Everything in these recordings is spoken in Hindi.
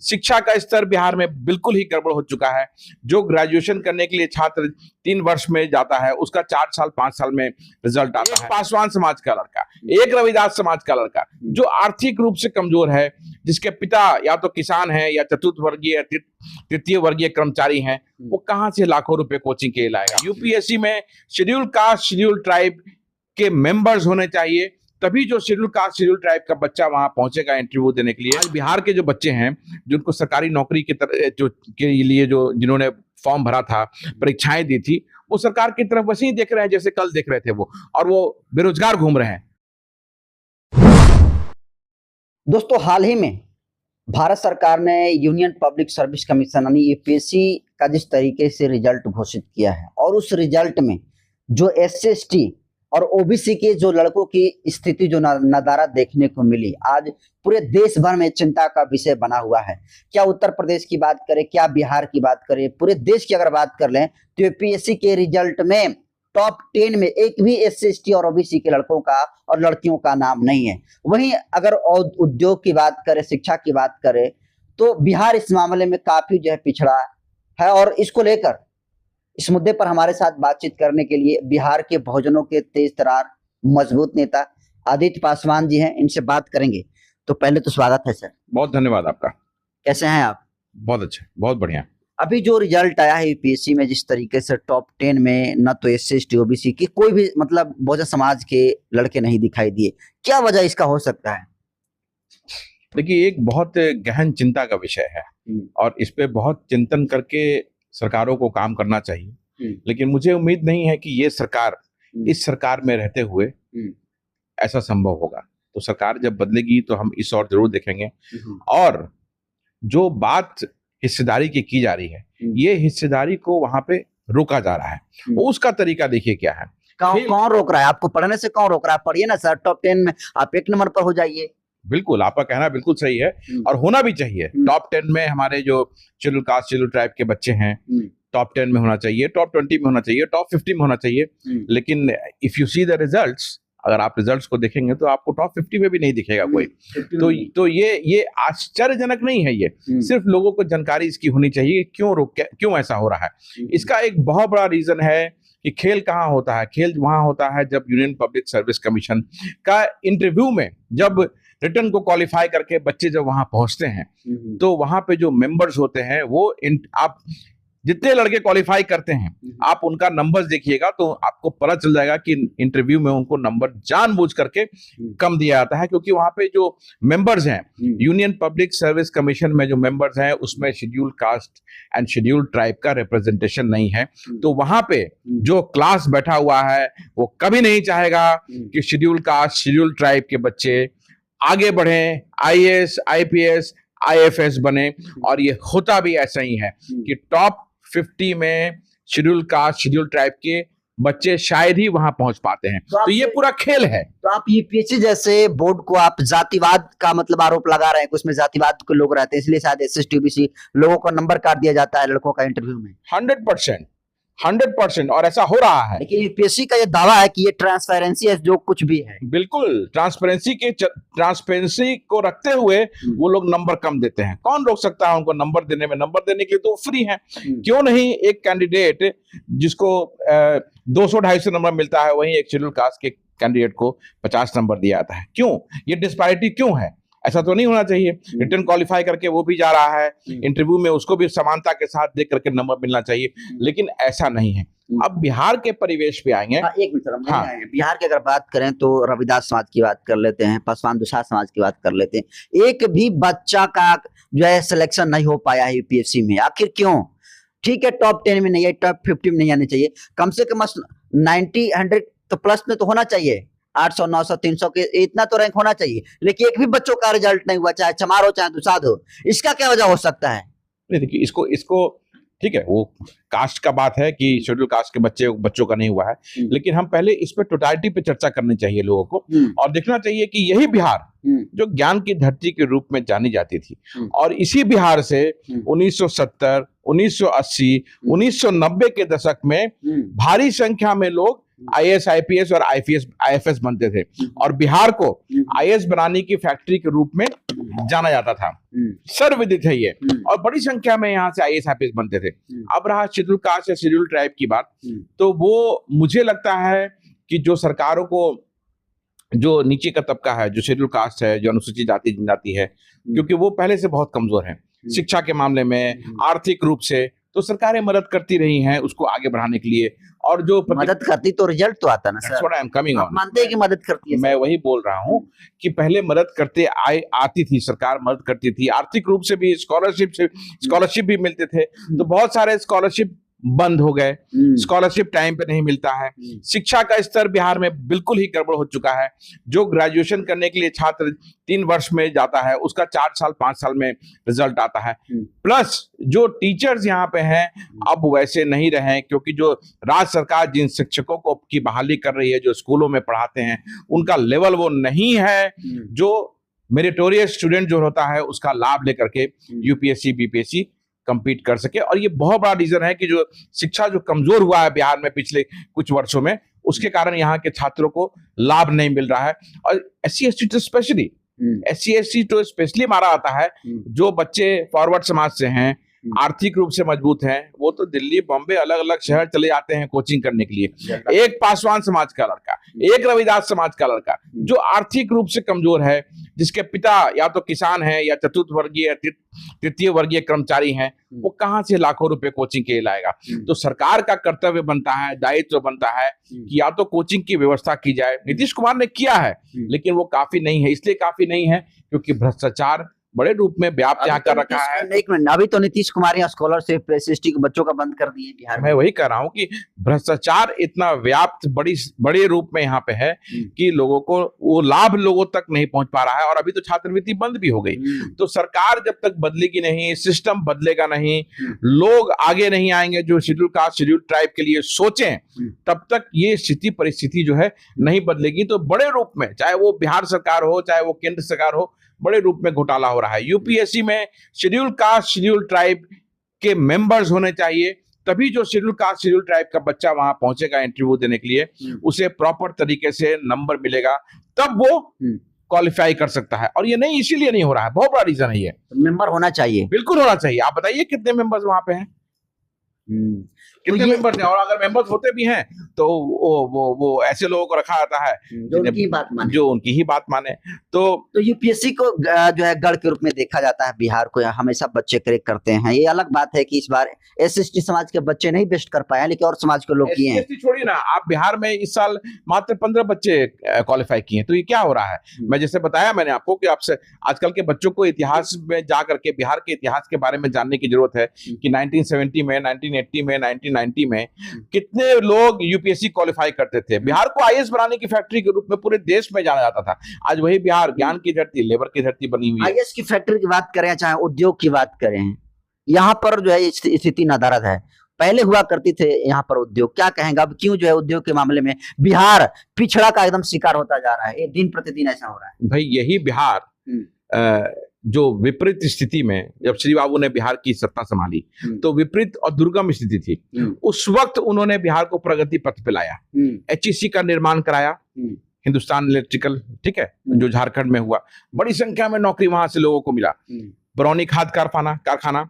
शिक्षा का स्तर बिहार में बिल्कुल ही गड़बड़ हो चुका है। जो ग्रेजुएशन करने के लिए छात्र 3 वर्ष में जाता है, उसका 4 साल 5 साल में रिजल्ट आता है। पासवान समाज का लड़का, एक रविदास समाज का लड़का जो आर्थिक रूप से कमजोर है, जिसके पिता या तो किसान है या चतुर्थ वर्गीय तृतीय वर्गीय कर्मचारी हैं, वो कहां से लाखों रुपए कोचिंग के लिए लाएगा। यूपीएससी में शेड्यूल कास्ट शेड्यूल ट्राइब के मेंबर्स होने चाहिए, तभी जो शेड्यूल कास्ट शेड्यूल ट्राइब का बच्चा वहां पहुंचेगा इंटरव्यू देने के लिए। आज बिहार के जो बच्चे हैं, जिनको सरकारी नौकरी के लिए जो जिन्होंने फॉर्म भरा था, परीक्षाएं दी थी, वो सरकार की तरफ वैसे ही देख रहे हैं जैसे कल देख रहे थे वो, और वो बेरोजगार घूम रहे हैं। दोस्तों, हाल ही में भारत सरकार ने यूनियन पब्लिक सर्विस कमीशन यानी यूपीएससी का जिस तरीके से रिजल्ट घोषित किया है, और उस रिजल्ट में जो SC/ST और OBC के जो लड़कों की स्थिति जो नदारद देखने को मिली, आज पूरे देश भर में चिंता का विषय बना हुआ है। क्या उत्तर प्रदेश की बात करें, क्या बिहार की बात करें, पूरे देश की अगर बात कर लें तो यूपीएससी के रिजल्ट में टॉप 10 में एक भी SC/ST और OBC के लड़कों का और लड़कियों का नाम नहीं है। वहीं अगर उद्योग की बात करें, शिक्षा की बात करें, तो बिहार इस मामले में काफी जो है पिछड़ा है। और इसको लेकर इस मुद्दे पर हमारे साथ बातचीत करने के लिए बिहार के बहुजनों के तेज तरार मजबूत नेता आदित्य पासवान जी हैं, इनसे बात करेंगे। तो पहले तो स्वागत है सर। बहुत धन्यवाद आपका। कैसे हैं आप? बहुत अच्छे, बहुत बढ़िया। अभी जो रिजल्ट आया है यूपीएससी में, जिस तरीके से टॉप 10 में न तो SC/ST OBC की कोई भी मतलब बहुजन समाज के लड़के नहीं दिखाई दिए, क्या वजह इसका हो सकता है? देखिए, एक बहुत गहन चिंता का विषय है और इस पे बहुत चिंतन करके सरकारों को काम करना चाहिए। लेकिन मुझे उम्मीद नहीं है कि ये सरकार इस सरकार में रहते हुए ऐसा संभव होगा। तो सरकार जब बदलेगी तो हम इस ओर जरूर देखेंगे। और जो बात हिस्सेदारी की जा रही है, ये हिस्सेदारी को वहां पे रोका जा रहा है। उसका तरीका देखिए क्या है। कौन रोक रहा है? आपको पढ़ने से कौन रोक रहा है? पढ़िए ना सर, टॉप 10 में आप 1 नंबर पर हो जाइए। बिल्कुल, आपका कहना बिल्कुल सही है और होना भी चाहिए। टॉप 10 में हमारे जो शेड्यूल कास्ट शेड्यूल ट्राइब के बच्चे हैं, टॉप 10 में होना चाहिए, टॉप 20 में होना चाहिए, टॉप 50 में होना चाहिए। लेकिन if you see the results, अगर आप रिजल्ट्स को देखेंगे तो आपको टॉप 50 में भी नहीं दिखेगा कोई। तो ये आश्चर्यजनक नहीं है। ये सिर्फ लोगों को जानकारी इसकी होनी चाहिए क्यों ऐसा हो रहा है। इसका एक बहुत बड़ा रीजन है कि खेल कहाँ होता है। खेल वहां होता है जब यूनियन पब्लिक सर्विस कमीशन का इंटरव्यू में, जब रिटर्न को क्वालिफाई करके बच्चे जब वहां पहुंचते हैं, तो वहां पे जो मेंबर्स होते हैं, वो आप जितने लड़के क्वालिफाई करते हैं, आप उनका नंबर्स देखिएगा तो आपको पता चल जाएगा कि इंटरव्यू में उनको नंबर जानबूझ करके कम दिया जाता है, क्योंकि वहां पे जो मेंबर्स हैं, यूनियन पब्लिक सर्विस कमीशन में जो मेंबर्स हैं, उसमें schedule caste and schedule tribe का रिप्रेजेंटेशन नहीं है। तो वहां पे जो क्लास बैठा हुआ है, वो कभी नहीं चाहेगा कि शेड्यूल कास्ट शेड्यूल ट्राइब के बच्चे आगे बढ़े, IAS IPS IFS बने। और ये होता भी ऐसा ही है कि टॉप 50 में शेड्यूल कास्ट शेड्यूल ट्राइब के बच्चे शायद ही वहां पहुंच पाते हैं। तो ये पूरा खेल है। तो आप यूपीएससी जैसे बोर्ड को आप जातिवाद का मतलब आरोप लगा रहे हैं कि उसमें जातिवाद के लोग रहते हैं, इसलिए शायद SC/ST OBC लोगों को नंबर काट दिया जाता है लड़कों का इंटरव्यू में। 100% और ऐसा हो रहा है। लेकिन यूपीएससी का ये दावा है कि ये ट्रांसपेरेंसी है, जो कुछ भी है। बिल्कुल, ट्रांसपेरेंसी को रखते हुए वो लोग नंबर कम देते हैं। कौन रोक सकता है उनको नंबर देने में? नंबर देने के लिए तो फ्री है। क्यों नहीं एक कैंडिडेट जिसको 200-250 नंबर मिलता है, वहीं एक शेड्यूल कास्ट के कैंडिडेट को 50 नंबर दिया जाता है? क्यों? ये डिस्पैरिटी क्यों है? ऐसा तो नहीं होना चाहिए। रिटर्न क्वालिफाई करके वो भी जा रहा है इंटरव्यू में, उसको भी समानता के साथ देख करके नंबर मिलना चाहिए, लेकिन ऐसा नहीं है। अब बिहार के परिवेश पे आएंगे। एक मिनट, बिहार की अगर बात करें तो रविदास समाज की बात कर लेते हैं, पासवान दुसाध समाज की बात कर लेते हैं। एक भी बच्चा का जो है सिलेक्शन नहीं हो पाया है यूपीएससी में। आखिर क्यों? ठीक है, टॉप 10 में नहीं है, टॉप 50 में नहीं आने चाहिए, कम से कम 90 100 तो प्लस में तो होना चाहिए। 800 900 300 के इतना तो रैंक होना चाहिए, लेकिन एक भी बच्चों का रिजल्ट नहीं हुआ, चाहे चमार हो चाहे दुसाध हो। इसका क्या वजह हो सकता है? देखिए, इसको ठीक है, वो कास्ट का बात है कि शेड्यूल कास्ट के बच्चों का नहीं हुआ है, लेकिन हम पहले इस पर टोटलिटी पे चर्चा करनी चाहिए लोगों को, और देखना चाहिए कि यही बिहार जो ज्ञान की धरती के रूप में जानी जाती थी, और इसी बिहार से 1970 1980 1990 के दशक में भारी संख्या में लोग IAS IPS और IFS बनते थे, और बिहार को IAS बनाने की फैक्ट्री के रूप में जाना जाता था, सर्वविदित है ये, और बड़ी संख्या में यहाँ से आईएएस आईपीएस बनते थे। अब रहा शेड्यूल कास्ट या शेड्यूल ट्राइब की बात, तो वो मुझे लगता है कि जो सरकारों को, जो नीचे का तबका है, जो शेड्यूल कास्ट है, जो अनुसूचित जाति जनजाति है, क्योंकि वो पहले से बहुत कमजोर है शिक्षा के मामले में, आर्थिक रूप से, तो सरकारें मदद करती रही हैं उसको आगे बढ़ाने के लिए। और जो मदद करती तो रिजल्ट तो आता ना sir, I am coming on, मानते हैं कि मदद करती है। मैं वही बोल रहा हूँ कि पहले मदद करते आती थी सरकार, मदद करती थी, आर्थिक रूप से भी, स्कॉलरशिप भी मिलते थे। तो बहुत सारे स्कॉलरशिप बंद हो गए, स्कॉलरशिप टाइम पे नहीं मिलता है, शिक्षा का स्तर बिहार में बिल्कुल ही गड़बड़ हो चुका है। जो ग्रेजुएशन करने के लिए छात्र 3 वर्ष में जाता है, उसका 4 साल 5 साल में रिजल्ट आता है। प्लस जो टीचर्स यहाँ पे हैं अब वैसे नहीं रहे, क्योंकि जो राज्य सरकार जिन शिक्षकों को की बहाली कर रही है, जो स्कूलों में पढ़ाते हैं, उनका लेवल वो नहीं है जो मेरिटोरियस स्टूडेंट जो होता है उसका लाभ लेकर के यूपीएससी बीपीएससी compete कर सके। और ये बहुत बड़ा रीजन है कि जो शिक्षा जो कमजोर हुआ है बिहार में पिछले कुछ वर्षों में, उसके कारण यहाँ के छात्रों को लाभ नहीं मिल रहा है। और SC/ST तो स्पेशली, SC/ST तो स्पेशली मारा आता है। जो बच्चे फॉरवर्ड समाज से हैं, आर्थिक रूप से मजबूत हैं, वो तो दिल्ली बॉम्बे अलग अलग शहर चले जाते हैं कोचिंग करने के लिए। एक पासवान समाज का लड़का, एक रविदास समाज का लड़का जो आर्थिक रूप से कमजोर है, जिसके पिता या तो किसान है या चतुर्थ वर्गीय तृतीय वर्गीय कर्मचारी हैं, वो कहां से लाखों रुपए कोचिंग के लिए लाएगा। तो सरकार का कर्तव्य बनता है, दायित्व बनता है कि या तो कोचिंग की व्यवस्था की जाए। नीतीश कुमार ने किया है, लेकिन वो काफी नहीं है। इसलिए काफी नहीं है क्योंकि भ्रष्टाचार बड़े रूप में व्याप्त यहाँ कर रखा है। एक मिनट, अभी तो नीतीश कुमार यहाँ स्कॉलरशिप SC/ST के बच्चों का बंद कर दिए बिहार में। मैं वही कह रहा हूँ कि भ्रष्टाचार इतना व्याप्त बड़े रूप में यहाँ पे है कि लोगों को वो लाभ लोगों तक नहीं पहुंच पा रहा है। और अभी तो छात्रवृत्ति बंद भी हो गई। तो सरकार जब तक बदलेगी नहीं, सिस्टम बदलेगा नहीं, लोग आगे नहीं आएंगे जो शेड्यूल कास्ट शेड्यूल ट्राइब के लिए सोचें, तब तक ये स्थिति परिस्थिति जो है नहीं बदलेगी। तो बड़े रूप में, चाहे वो बिहार सरकार हो चाहे वो केंद्र सरकार हो, बड़े रूप में घोटाला हो रहा है। यूपीएससी में शेड्यूल कास्ट शेड्यूल ट्राइब के मेंबर्स होने चाहिए, तभी जो शेड्यूल कास्ट शेड्यूल ट्राइब का बच्चा वहां पहुंचेगा इंटरव्यू देने के लिए, उसे प्रॉपर तरीके से नंबर मिलेगा, तब वो क्वालिफाई कर सकता है। और ये नहीं, इसीलिए नहीं हो रहा है, बहुत बड़ा रीजन है ये। मेंबर होना चाहिए, बिल्कुल होना चाहिए। आप बताइए कितने मेंबर्स वहां पे हैं, कितने मेंबर्स हैं? और अगर मेंबर्स होते भी हैं तो वो ऐसे लोगों को रखा जाता है जो उनकी ही बात माने। तो यूपीएससी को जो है गढ़ के रूप में देखा जाता है। बिहार को हमेशा बच्चे क्रैक करते हैं। ये अलग बात है कि इस बार SC/ST समाज के बच्चे नहीं बेस्ट कर पाए, लेकिन और समाज के लोग किए हैं। छोड़िए ना, आप बिहार में इस साल मात्र 15 बच्चे क्वालिफाई किए हैं। तो ये क्या हो रहा है? मैं जैसे बताया मैंने आपको कि आपसे आजकल के बच्चों को इतिहास में जाकर के बिहार के इतिहास के बारे में जानने की जरूरत है कि 1970 में, 1980 में, 1990 में कितने लोग यूपीएससी क्वालिफाई करते थे। बिहार को आईएएस बनाने की फैक्ट्री के रूप में पूरे देश में जाना जाता था। आज वही बिहार ज्ञान की धरती, लेबर की धरती बनी हुई है। आईएएस की फैक्ट्री की बात करें चाहे उद्योग की बात करें, यहाँ पर जो है स्थिति नदारद है। पहले हुआ करती थे यहाँ पर उद्योग, क्या कहेंगे अब क्यों जो है उद्योग के मामले में बिहार पिछड़ा का एकदम शिकार होता जा रहा है? दिन प्रतिदिन ऐसा हो रहा है। भाई यही बिहार जो विपरीत स्थिति में, जब श्री बाबू ने बिहार की सत्ता संभाली तो विपरीत और दुर्गम स्थिति थी। उस वक्त उन्होंने बिहार को प्रगति पथ पे लाया, HEC का निर्माण कराया, हिंदुस्तान इलेक्ट्रिकल, ठीक है, जो झारखंड में हुआ। बड़ी संख्या में नौकरी वहां से लोगों को मिला। बरौनी खाद कारखाना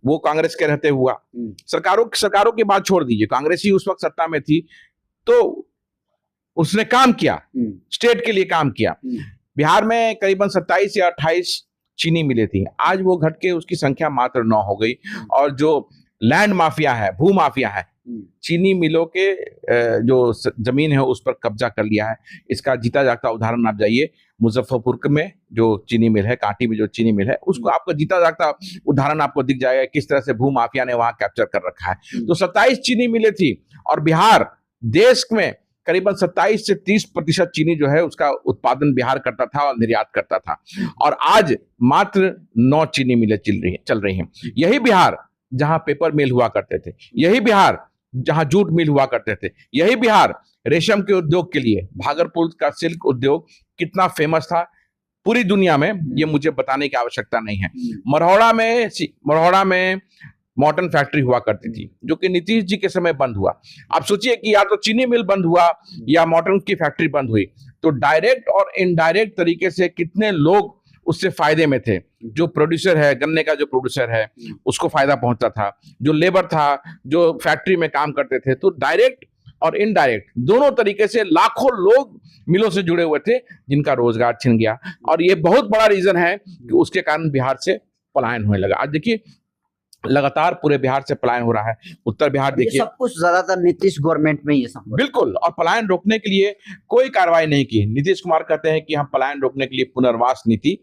वो कांग्रेस के रहते हुआ। सरकारों की बात छोड़ दीजिए, कांग्रेस ही उस वक्त सत्ता में थी, तो उसने काम किया, स्टेट के लिए काम किया। बिहार में करीबन 27 या 28 चीनी मिलें थी, आज वो घट के उसकी संख्या मात्र 9 हो गई। और जो लैंड माफिया है, भू माफिया है, चीनी मिलों के जो जमीन है उस पर कब्जा कर लिया है। इसका जीता जागता उदाहरण आप जाइए मुजफ्फरपुर में जो चीनी मिल है, कांटी में जो चीनी मिल है, उसको आपको जीता जागता उदाहरण आपको दिख जाएगा किस तरह से भू माफिया ने वहां कैप्चर कर रखा है। तो 27 चीनी मिलें थी और बिहार देश में करीबन 27 से 30% चीनी जो है उसका उत्पादन बिहार करता था और निर्यात करता था। और आज मात्र 9 चीनी मिलें चल रही हैं। यही बिहार जहां पेपर मिल हुआ करते थे, यही बिहार जहां जूट मिल हुआ करते थे, यही बिहार रेशम के उद्योग के लिए, भागलपुर का सिल्क उद्योग कितना फेमस था पूरी दुनिया में, ये मुझे बताने की आवश्यकता नहीं है। मरौड़ा में मॉटन फैक्ट्री हुआ करती थी जो कि नीतीश जी के समय बंद हुआ। आप सोचिए कि या तो चीनी मिल बंद हुआ या मॉटन की फैक्ट्री बंद हुई, तो डायरेक्ट और इनडायरेक्ट तरीके से कितने लोग उससे फायदे में थे। जो प्रोड्यूसर है, गन्ने का जो प्रोड्यूसर है, उसको फायदा पहुंचता था, जो लेबर था, जो फैक्ट्री में काम करते थे। तो डायरेक्ट और इनडायरेक्ट दोनों तरीके से लाखों लोग मिलों से जुड़े हुए थे, जिनका रोजगार छिन गया। और ये बहुत बड़ा रीजन है कि उसके कारण बिहार से पलायन होने लगा। आज देखिए लगातार पूरे बिहार से पलायन हो रहा है। उत्तर बिहार देखिए, सब कुछ ज्यादातर नीतीश गवर्नमेंट में ये सब बिल्कुल। और पलायन रोकने के लिए कोई कार्रवाई नहीं की। नीतीश कुमार कहते हैं कि हम पलायन रोकने के लिए पुनर्वास नीति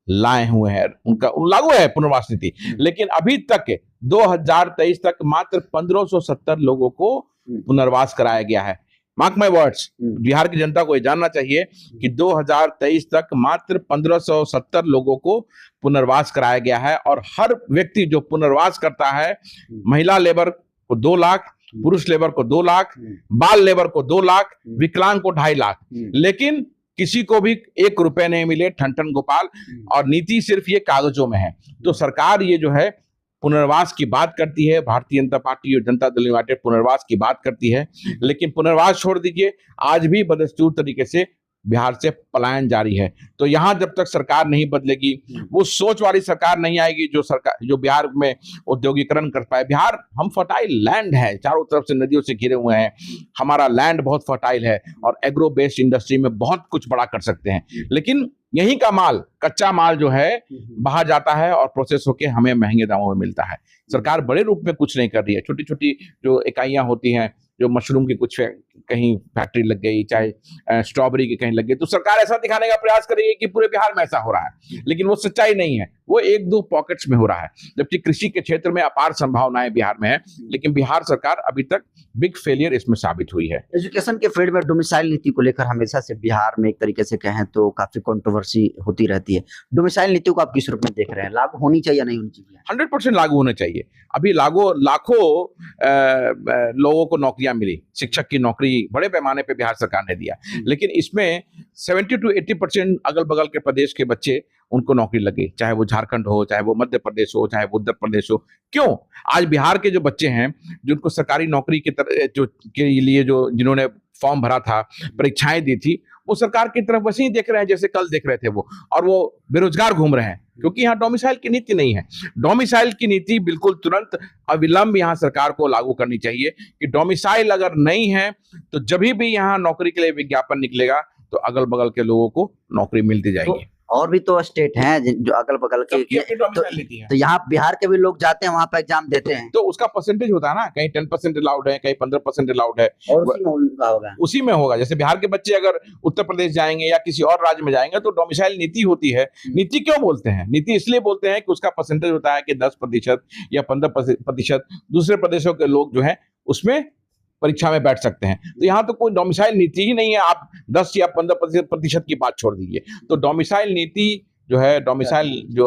लाए हुए हैं, उनका लागू है पुनर्वास नीति, लेकिन अभी तक 2023 तक मात्र 1570 लोगों को पुनर्वास कराया गया है। मार्क माय वर्ड्स, बिहार की जनता को ये जानना चाहिए कि 2023 तक मात्र 1570 लोगों को पुनर्वास कराया गया है। और हर व्यक्ति जो पुनर्वास करता है, महिला लेबर को 2 लाख, पुरुष लेबर को 2 लाख, बाल लेबर को 2 लाख, विकलांग को 2.5 लाख, लेकिन किसी को भी 1 रुपए नहीं मिले। ठन गोपाल। और नीति सिर्फ ये कागजों में है। तो सरकार ये जो है पुनर्वास की बात करती है, भारतीय जनता पार्टी और जनता दल यूनाइटेड पुनर्वास की बात करती है, लेकिन पुनर्वास छोड़ दीजिए, आज भी बदस्तूर तरीके से बिहार से पलायन जारी है। तो यहां जब तक सरकार नहीं बदलेगी, वो सोच वाली सरकार नहीं आएगी जो बिहार में औद्योगिकरण कर पाए। बिहार हम फर्टाइल लैंड है, चारों तरफ से नदियों से घिरे हुए हैं, हमारा लैंड बहुत फर्टाइल है और एग्रो बेस्ड इंडस्ट्री में बहुत कुछ बड़ा कर सकते हैं। लेकिन यहीं का माल, कच्चा माल जो है बाहर जाता है और प्रोसेस होके हमें महंगे दामों में मिलता है। सरकार बड़े रूप में कुछ नहीं कर रही है। छोटी छोटी जो इकाइयां होती हैं, जो मशरूम की कुछ कहीं फैक्ट्री लग गई, चाहे स्ट्रॉबेरी की कहीं लग गई, तो सरकार ऐसा दिखाने का प्रयास करेगी कि पूरे बिहार में ऐसा हो रहा है, लेकिन वो सच्चाई नहीं है। वो 1-2 पॉकेट्स में हो रहा है। जबकि कृषि के क्षेत्र में अपार संभावनाएं बिहार में है, लेकिन बिहार सरकार अभी तक बिग फेलियर इसमें साबित हुई है। एजुकेशन के फील्ड में डोमिसाइल नीति को लेकर हमेशा से बिहार में एक तरीके से कहें तो काफी कंट्रोवर्सी होती रहती है। डोमिसाइल नीति को आप किस रूप में देख रहे हैं? लागू होनी चाहिए या नहीं होनी चाहिए? 100% लागू होना चाहिए। अभी लाखों लोगों को नौकरियां मिली, शिक्षक की नौकरी बड़े पैमाने पे बिहार सरकार ने दिया, लेकिन इसमें 70 to 80% अगल बगल के प्रदेश के बच्चे उनको नौकरी लगी, चाहे वो झारखंड हो, चाहे वो मध्य प्रदेश हो, चाहे वो उत्तर प्रदेश हो। क्यों? आज बिहार के जो बच्चे हैं, जिनको सरकारी नौकरी के लिए जिन्होंने फॉर्म भरा था, परीक्षाएं दी थी, वो सरकार की तरफ वैसे ही देख रहे हैं जैसे कल देख रहे थे वो, और वो बेरोजगार घूम रहे हैं, क्योंकि यहाँ डोमिसाइल की नीति नहीं है। डोमिसाइल की नीति बिल्कुल तुरंत अविलंब यहाँ सरकार को लागू करनी चाहिए कि डोमिसाइल अगर नहीं है तो जब भी यहाँ नौकरी के लिए विज्ञापन निकलेगा तो अगल बगल के लोगों को नौकरी मिलती जाएगी। और भी तो स्टेट हैं जो अगल बगल के, तो यहाँ बिहार के भी लोग जाते हैं वहां पर एग्जाम देते हैं, तो उसका परसेंटेज होता है ना, कहीं 10% अलाउड है, कहीं 15% अलाउड है, और उसी में होगा। जैसे बिहार के बच्चे अगर उत्तर प्रदेश जाएंगे या किसी और राज्य में जाएंगे तो डोमिसाइल नीति होती है। नीति क्यों बोलते हैं? नीति इसलिए बोलते हैं कि उसका परसेंटेज होता है कि 10% या 15% दूसरे प्रदेशों के लोग जो है उसमें परीक्षा में बैठ सकते हैं। तो यहाँ तो कोई डोमिसाइल नीति ही नहीं है। आप 10 या 15% की बात छोड़ दीजिए। तो डोमिसाइल नीति जो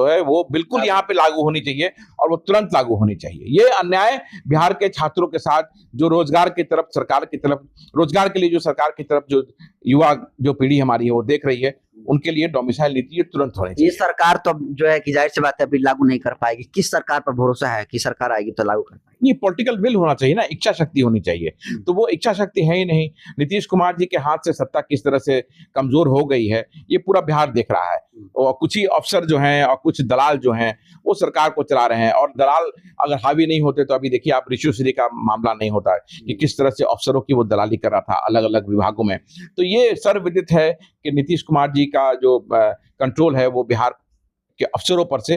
है वो बिल्कुल यहाँ पे लागू होनी चाहिए और वो तुरंत लागू होनी चाहिए। ये अन्याय बिहार के छात्रों के साथ, जो रोजगार की तरफ सरकार की तरफ, रोजगार के लिए जो सरकार की तरफ जो युवा जो पीढ़ी हमारी है वो देख रही है, उनके लिए डोमिसाइल नीति तुरंत होनी चाहिए। ये सरकार तो जो है कि जाहिर सी बात है अभी लागू नहीं कर पाएगी। किस सरकार पर भरोसा है कि सरकार आएगी तो लागू कर पाएगी? ये पॉलिटिकल विल होना चाहिए ना, इच्छा शक्ति होनी चाहिए। तो वो इच्छा शक्ति है ही नहीं। नीतीश कुमार जी के हाथ से सत्ता किस तरह से कमजोर हो गई है, ये पूरा बिहार देख रहा है। और कुछ ही अफसर जो हैं और कुछ दलाल जो हैं वो सरकार को चला रहे हैं, और दलाल अगर हावी नहीं होते तो अभी देखिए आप ऋषि श्री का मामला नहीं होता है कि किस तरह से अफसरों की वो दलाली कर रहा था अलग अलग विभागों में। तो ये सर्वविदित है कि नीतीश कुमार जी का जो कंट्रोल है वो बिहार के अफसरों पर से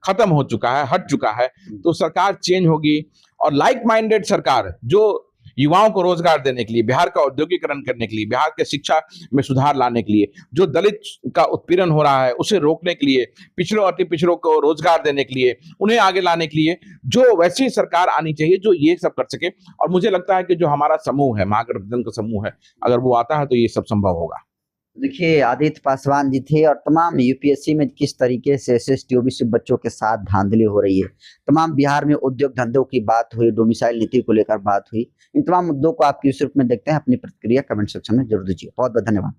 खत्म हो चुका है, हट चुका है। तो सरकार चेंज होगी और लाइक माइंडेड सरकार जो युवाओं को रोजगार देने के लिए, बिहार का औद्योगिकरण करने के लिए, बिहार के शिक्षा में सुधार लाने के लिए, जो दलित का उत्पीड़न हो रहा है उसे रोकने के लिए, पिछड़ों अति पिछड़ों को रोजगार देने के लिए, उन्हें आगे लाने के लिए जो वैसी सरकार आनी चाहिए जो ये सब कर सके। और मुझे लगता है कि जो हमारा समूह है, महागठबंधन का समूह है, अगर वो आता है तो ये सब संभव होगा। देखिए आदित्य पासवान जी थे और तमाम यूपीएससी में किस तरीके से एसएसटी ओबीसी बच्चों के साथ धांधली हो रही है, तमाम बिहार में उद्योग धंधों की बात हुई, डोमिसाइल नीति को लेकर बात हुई, इन तमाम मुद्दों को आप किस रूप में देखते हैं? अपनी प्रतिक्रिया कमेंट सेक्शन में जरूर दीजिए। बहुत बहुत धन्यवाद।